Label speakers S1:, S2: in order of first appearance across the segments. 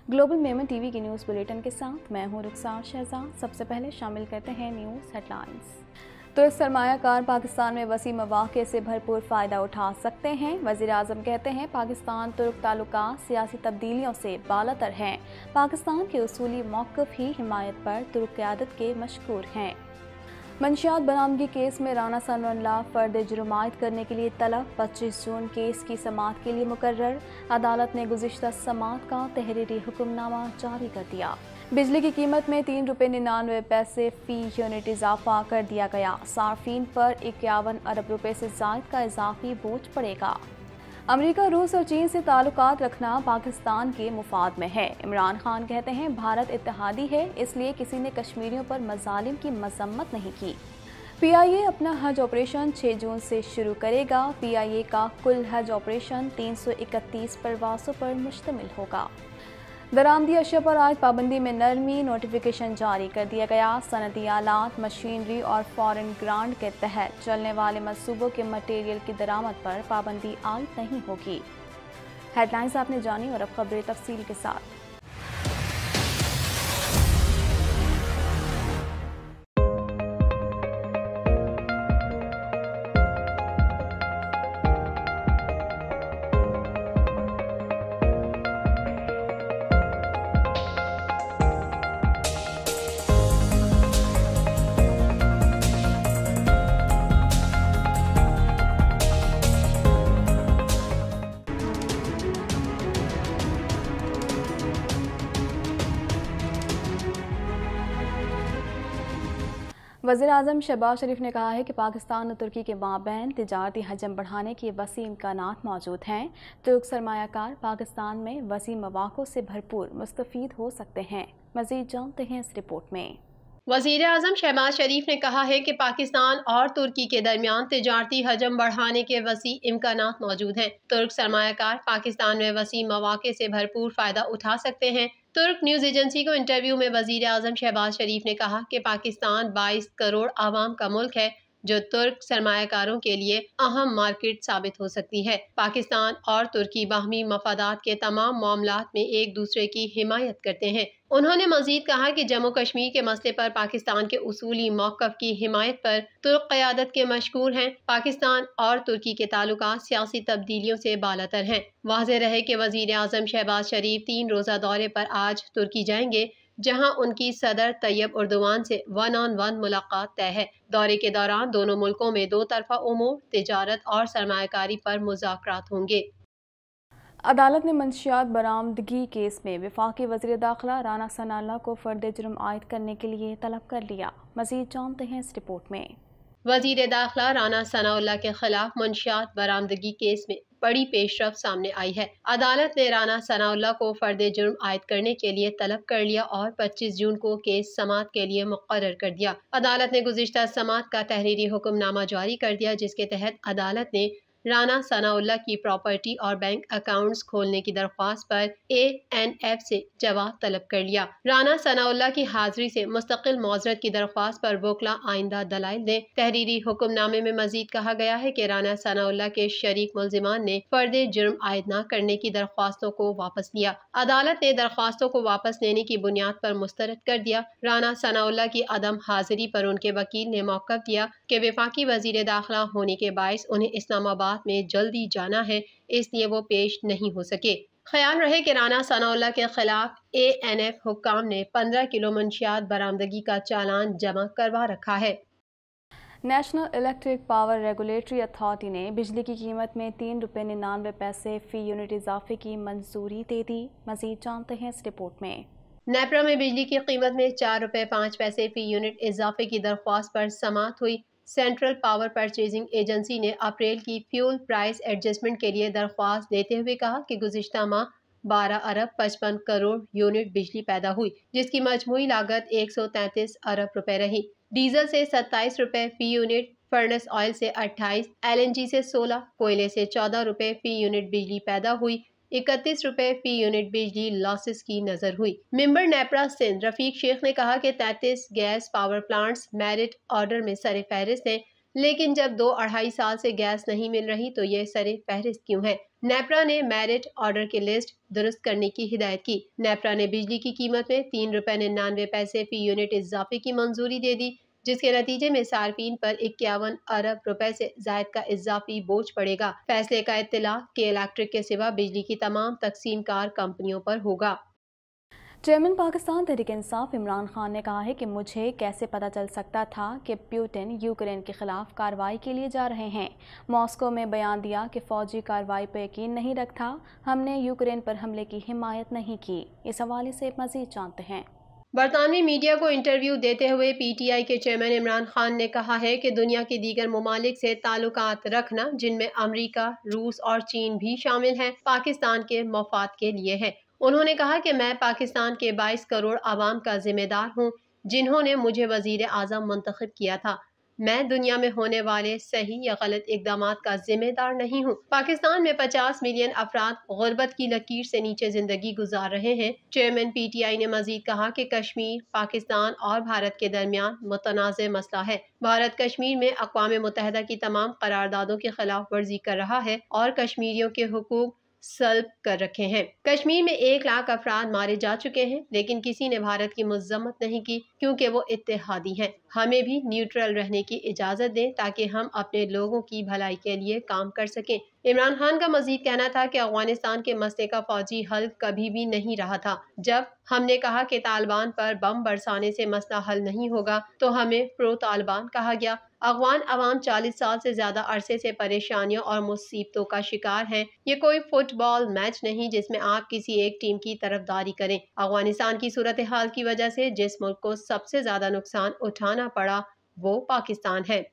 S1: Global Memon TV की news bulletin के साथ मैं हूं रुखसार शहजाद। सबसे पहले शामिल करते हैं न्यूज़ हेडलाइंस। तुर्क सरमायाकार पाकिस्तान में वसी मौक़े से भरपूर फ़ायदा उठा सकते हैं। वज़ीर आज़म कहते हैं पाकिस्तान तुर्क ताल्लुकात सियासी तब्दीलियों से बालातर हैं। पाकिस्तान के उसूली मौक़िफ़ ही हिमायत पर तुर्क क़यादत के मशकूर हैं। मंशियात बरामदगी केस में राना सनाउल्लाह फर्द जुर्म आयद करने के लिए तलब। 25 जून केस की समाअत के लिए मुकर्रर। अदालत ने गुज़िश्ता समाअत का तहरीरी हुक्मनामा जारी कर दिया। बिजली की कीमत में ₹3.99 फ़ी यूनिट इजाफा कर दिया गया। सार्फिन पर 51 अरब रुपए से ज़ायद का इजाफी बोझ पड़ेगा। अमेरिका, रूस और चीन से ताल्लुकात रखना पाकिस्तान के मुफाद में है। इमरान खान कहते हैं भारत इत्तेहादी है, इसलिए किसी ने कश्मीरियों पर मज़ालिम की मजम्मत नहीं की। PIA अपना हज ऑपरेशन 6 जून से शुरू करेगा। PIA का कुल हज ऑपरेशन 331 परवासों पर मुश्तमिल होगा। दरामदी अशिया पर आयद पाबंदी में नरमी, नोटिफिकेशन जारी कर दिया गया। सनती आलात, मशीनरी और फॉरेन ग्रांट के तहत चलने वाले मंसूबों के मटेरियल की दरामद पर पाबंदी आयद नहीं होगी। हेडलाइंस आपने जानी और अब खबरें तफसील के साथ। वज़ीर आज़म शहबाज शरीफ ने कहा है कि पाकिस्तान और तुर्की के माबैन तिजारती हजम बढ़ाने के वसी इम्कानात मौजूद हैं। तुर्क सरमायाकार पाकिस्तान में वसी मौक़ों से भरपूर मुस्तफ़ीद हो सकते हैं। मज़ीद जानते हैं इस रिपोर्ट में।
S2: वज़ीर आज़म शहबाज शरीफ ने कहा है कि पाकिस्तान और तुर्की के दरमियान तिजारती हजम बढ़ाने के वसी इम्कानात मौजूद हैं। तुर्क सरमायाकार पाकिस्तान में वसी मौक़े से भरपूर फ़ायदा उठा सकते हैं। तुर्क न्यूज़ एजेंसी को इंटरव्यू में वज़ीर आज़म शहबाज शरीफ ने कहा कि पाकिस्तान 22 करोड़ आवाम का मुल्क है, जो तुर्क सरमायाकारों के लिए अहम मार्केट साबित हो सकती है। पाकिस्तान और तुर्की बाहमी मफादात के तमाम मामलात में एक दूसरे की हिमायत करते हैं। उन्होंने मजीद कहा कि जम्मू कश्मीर के मसले पर पाकिस्तान के उसूली मौक़िफ़ की हिमायत पर तुर्क क़यादत के मशकूर हैं। पाकिस्तान और तुर्की के ताल्लुकात सियासी तब्दीलियों से बालातर हैं। वाज़ेह रहे कि वज़ीर आज़म शहबाज शरीफ 3 रोज़ा दौरे पर आज तुर्की जाएंगे, जहां उनकी सदर तैयब उर्दवान से 1-on-1 मुलाकात तय है। दौरे के दौरान दोनों मुल्कों में दो तरफा उमूर, तिजारत और सरमायाकारी पर मुज़ाकरात होंगे।
S1: अदालत ने मंशियात बरामदगी केस में वफाकी वज़ीर दाखिला राना सनाउल्लाह को फर्द जुर्म आयद करने के लिए तलब कर लिया। मज़ीद जानते हैं इस रिपोर्ट में।
S2: वज़ीर दाखिला राना सनाउल्लाह के खिलाफ मंशियात बरामदगी केस में बड़ी पेशरफ सामने आई है। अदालत ने राना सनाउल्लाह को फर्द जुर्म आयद करने के लिए तलब कर लिया और 25 जून को केस समाअत के लिए मुकर्रर कर दिया। अदालत ने गुज़िश्ता समाअत का तहरीरी हुक्मनामा जारी कर दिया, जिसके तहत अदालत ने राना सनाउल्लाह की प्रॉपर्टी और बैंक अकाउंट्स खोलने की दरख्वास्त पर ANF से जवाब तलब कर लिया। राना सनाउल्लाह की हाजिरी से मुस्तकिल मौजरत की दरख्वास्त पर वोकला आइंदा दलाइल दें। तहरीरी हुक्मनामे में मजीद कहा गया है कि राना सनाउल्लाह के शरीक मुल्जिमान ने फर्द जुर्म आयद न करने की दरख्वास्तों को वापस लिया। अदालत ने दरख्वास्तों को वापस लेने की बुनियाद पर मुस्तरद कर दिया। राना सनाउल्लाह की अदम हाजिरी पर उनके वकील ने मौक़िफ़ दिया कि वफाकी वज़ीर दाखिला होने के बायस उन्हें इस्लामाबाद में जल्दी जाना है, इसलिए वो पेश नहीं हो सके। ख्याल रहे कि राना सनाउल्लाह के खिलाफ ANF हुक्काम ने 15 किलो मंशियात बरामदगी का चालान जमा करवा रखा है।
S1: National electric power regulatory authority ने बिजली की कीमत में ₹3.99 फ़ी यूनिट इजाफे की मंजूरी दे दी। मजीद जानते हैं इस रिपोर्ट में।
S2: नेपरा में बिजली की कीमत में ₹4.05 फ़ी यूनिट इजाफे की दरख्वास्त पर समाअत हुई। सेंट्रल पावर परचेजिंग एजेंसी ने अप्रैल की फ्यूल प्राइस एडजस्टमेंट के लिए दरख्वास्त देते हुए कहा कि गुज़िश्ता माह 12 अरब 55 करोड़ यूनिट बिजली पैदा हुई, जिसकी मजमूई लागत 133 अरब रुपए रही। डीजल से 27 रुपए फ़ी यूनिट, फर्नेस ऑयल से 28, LNG से 16, कोयले से 14 रुपए फ़ी यूनिट बिजली पैदा हुई। 31 रुपए फ़ी यूनिट बिजली लॉसेस की नजर हुई। मेंबर नेपरा सिंध रफीक शेख ने कहा कि 33 gas power plants merit order में सरे फहरिस्त हैं, लेकिन जब 2-2.5 साल से गैस नहीं मिल रही तो ये सरे फहरिस्त क्यों है। नेपरा ने मेरिट ऑर्डर की लिस्ट दुरुस्त करने की हिदायत की। नेपरा ने बिजली की कीमत में ₹3.99 फी यूनिट इजाफे की मंजूरी दे दी, जिसके नतीजे में सार्फिन पर 51 अरब रुपए से जायद का इजाफी बोझ पड़ेगा। फैसले का इत्तला के इलेक्ट्रिक के सिवा बिजली की तमाम तकसीमकार कंपनियों पर होगा।
S1: चेयरमैन पाकिस्तान तहरीक इंसाफ इमरान खान ने कहा है कि मुझे कैसे पता चल सकता था कि पुतिन यूक्रेन के खिलाफ कार्रवाई के लिए जा रहे हैं। मॉस्को में बयान दिया कि फौजी कार्रवाई पर यकीन नहीं रखता, हमने यूक्रेन पर हमले की हिमायत नहीं की। इस हवाले से मजीद जानते हैं।
S2: बरतानवी मीडिया को इंटरव्यू देते हुए PTI के चेयरमैन इमरान खान ने कहा है कि दुनिया के दीगर ममालिक से ताल्लुकात रखना, जिनमें अमरीका, रूस और चीन भी शामिल हैं, पाकिस्तान के मफाद के लिए है। उन्होंने कहा कि मैं पाकिस्तान के 22 करोड़ आवाम का जिम्मेदार हूँ, जिन्होंने मुझे वजीर आज़म मुंतखब किया था। मैं दुनिया में होने वाले सही या गलत इकदामात का जिम्मेदार नहीं हूँ। पाकिस्तान में 50 मिलियन अफराद गुर्बत की लकीर से नीचे जिंदगी गुजार रहे हैं। चेयरमैन PTI ने मजीद कहा कि कश्मीर पाकिस्तान और भारत के दरमियान मुतनाज़ मसला है। भारत कश्मीर में अक़वाम मुत्तहिदा की तमाम करारदादों की खिलाफ वर्जी कर रहा है और कश्मीरियों के हुकूक सल्ब कर रखे हैं। कश्मीर में 1 लाख अफराद मारे जा चुके हैं, लेकिन किसी ने भारत की मज़म्मत नहीं की, क्योंकि वो इत्तेहादी हैं। हमें भी न्यूट्रल रहने की इजाज़त दें ताकि हम अपने लोगों की भलाई के लिए काम कर सकें। इमरान खान का मजीद कहना था कि अफगानिस्तान के मसले का फौजी हल कभी भी नहीं रहा था। जब हमने कहा कि तालिबान पर बम बरसाने से मसला हल नहीं होगा, तो हमें प्रो तालिबान कहा गया। अफगान अवाम 40 साल से ज्यादा अरसे से परेशानियों और मुसीबतों का शिकार हैं। ये कोई फुटबॉल मैच नहीं जिसमें आप किसी एक टीम की तरफदारी करें। अफगानिस्तान की सूरत हाल की वजह से जिस मुल्क को सबसे ज्यादा नुकसान उठाना पड़ा वो पाकिस्तान है।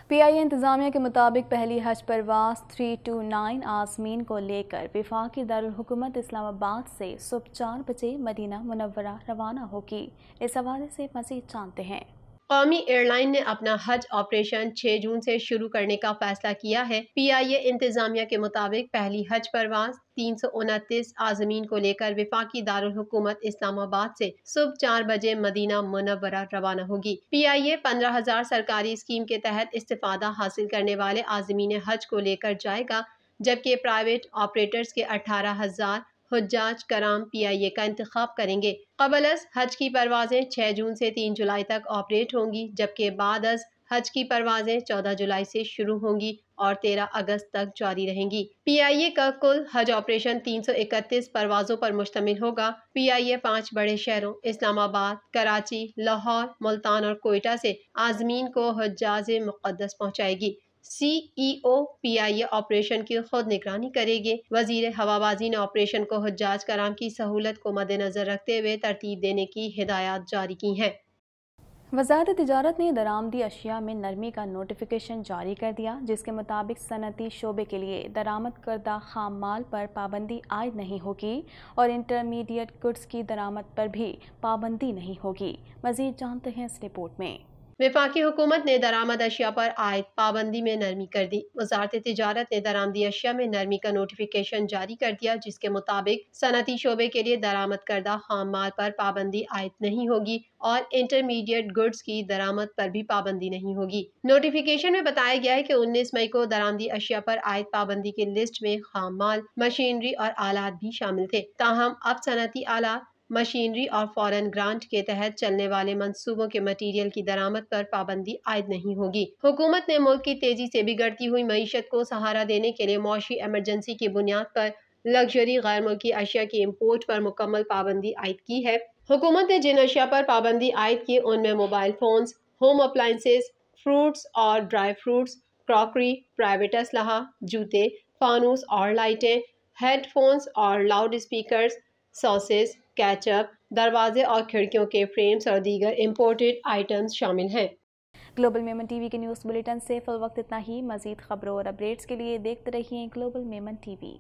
S1: PIA इंतजामिया के मुताबिक पहली हज परवास 329 आज़मीन को लेकर वफाकी दारुल हुकूमत इस्लामाबाद से सुबह 4 बजे मदीना मुनव्वरा रवाना होगी। इस हवाले से मज़ीद जानते हैं।
S2: कौमी एयरलाइन ने अपना हज ऑपरेशन 6 जून से शुरू करने का फैसला किया है। PIA इंतजामिया के मुताबिक पहली हज परवास 329 आज़मीन को लेकर वफाकी दारुल हुकूमत इस्लामाबाद से सुबह 4 बजे मदीना मुनव्वरा रवाना होगी। PIA 15,000 सरकारी स्कीम के तहत इस्तिफादा हासिल करने वाले आज़मीन हज को लेकर जाएगा, जबकि प्राइवेट ऑपरेटर्स के 18,000 हुज्जाज कराम PIA का इंतखाब करेंगे। क़बल हज की परवाजें 6 जून से 3 जुलाई तक ऑपरेट होंगी, जबकि बाद हज की परवाजें 14 जुलाई से शुरू होंगी और 13 अगस्त तक जारी रहेंगी। PIA का कुल हज ऑपरेशन 331 परवाजों पर मुश्तमिल होगा। PIA 5 बड़े शहरों इस्लामाबाद, कराची, लाहौर, मुल्तान और कोयटा से आज़मीन को हुज्जाज मुक़द्दस पहुँचाएगी। CEO PIA ऑपरेशन की खुद निगरानी करेगी। वजीर हवाबाजी ने ऑपरेशन को हुज्जाज कराम की सहूलत को मद्देनजर रखते हुए तरतीब देने की हिदायत जारी की हैं।
S1: वज़ारत तिजारत ने दरामदी अशिया में नरमी का नोटिफिकेशन जारी कर दिया, जिसके मुताबिक सनती शोबे के लिए दरामद करदा खाम माल पर पाबंदी आयद नहीं होगी और इंटरमीडिएट गुड्स की दरामद पर भी पाबंदी नहीं होगी। मज़ीद जानते हैं इस रिपोर्ट में।
S2: वफाकी हुकूमत ने दरामद अशिया पर आयद पाबंदी में नरमी कर दी। वज़ारत तिजारत ने दरामदी अशिया में नरमी का नोटिफिकेशन जारी कर दिया, जिसके मुताबिक सनती शोबे के लिए दरामद करदा खाम माल पर पाबंदी आयद नहीं होगी और इंटरमीडिएट गुड्स की दरामद पर भी पाबंदी नहीं होगी। नोटिफिकेशन में बताया गया है कि 19 मई को दरामदी अशिया पर आयद पाबंदी की लिस्ट में खाम माल, मशीनरी और आलात भी शामिल थे। ताहम अब सनती आलात, मशीनरी और फॉरेन ग्रांट के तहत चलने वाले मंसूबों के मटीरियल की दरामद पर पाबंदी आयद नहीं होगी। हुकूमत ने मुल्क की तेजी से बिगड़ती हुई मईशत को सहारा देने के लिए मौशी एमरजेंसी की बुनियाद पर लग्जरी गैर मुल्की अशिया की इम्पोर्ट पर मुकम्मल पाबंदी आयद की है। हुकूमत ने जिन अशिया पर पाबंदी आयद की उनमें mobile phones, home appliances, fruits और ड्राई फ्रूट्स, क्रॉकरी, प्राइवेट असलहा, जूते, फानूस और लाइटें, हेडफोन्स और लाउड स्पीकर्स, सॉसेस, कैचअप, दरवाजे और खिड़कियों के फ्रेम्स और दीगर इम्पोर्टेड आइटम्स शामिल हैं।
S1: ग्लोबल मेमन टीवी के न्यूज़ बुलेटिन से फिल वक्त इतना ही। मज़ीद खबरों और अपडेट्स के लिए देखते रहिए ग्लोबल मेमन टीवी।